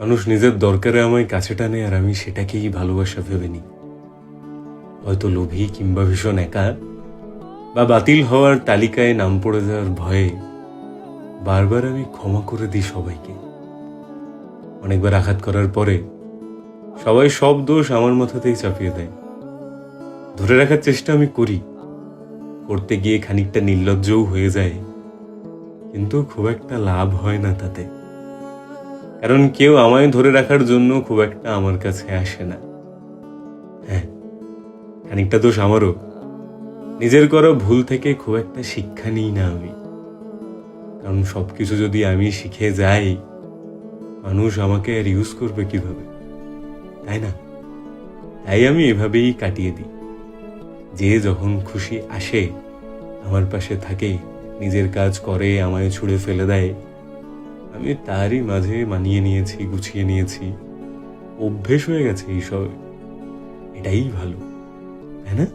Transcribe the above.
মানুষ নিজের দরকারে আমায় কাছে টানে আর আমি সেটাকেই ভালোবাসা ভেবে নিই। হয়তো লোভী কিংবা ভীষণ একা বা বাতিল হওয়ার তালিকায় নাম পড়ে যাওয়ার ভয়ে বারবার আমি ক্ষমা করে দিই সবাইকে। অনেকবার আঘাত করার পরে সবাই সব দোষ আমার মাথাতেই চাপিয়ে দেয়। ধরে রাখার চেষ্টা আমি করি, করতে গিয়ে খানিকটা নির্লজ্জও হয়ে যায়, কিন্তু খুব একটা লাভ হয় না তাতে। কারণ কেউ আমায় ধরে রাখার জন্য খুব একটা আমার কাছে আসে না। হ্যাঁ, খানিকটা দোষ আমারও। নিজের করা ভুল থেকে খুব একটা শিক্ষা নিই না আমি। কারণ সবকিছু যদি আমি শিখে যাই, মানুষ আমাকে আর ইউজ করবে কিভাবে, তাই না? তাই আমি এভাবেই কাটিয়ে দিই। যে যখন খুশি আসে আমার পাশে থাকে, নিজের কাজ করে, আমায় ছুঁড়ে ফেলে দেয়, আমি তারই মাঝে মানিয়ে নিয়েছি, গুছিয়ে নিয়েছি। অভ্যেস হয়ে গেছে এইসব। এটাই ভালো, তাই না?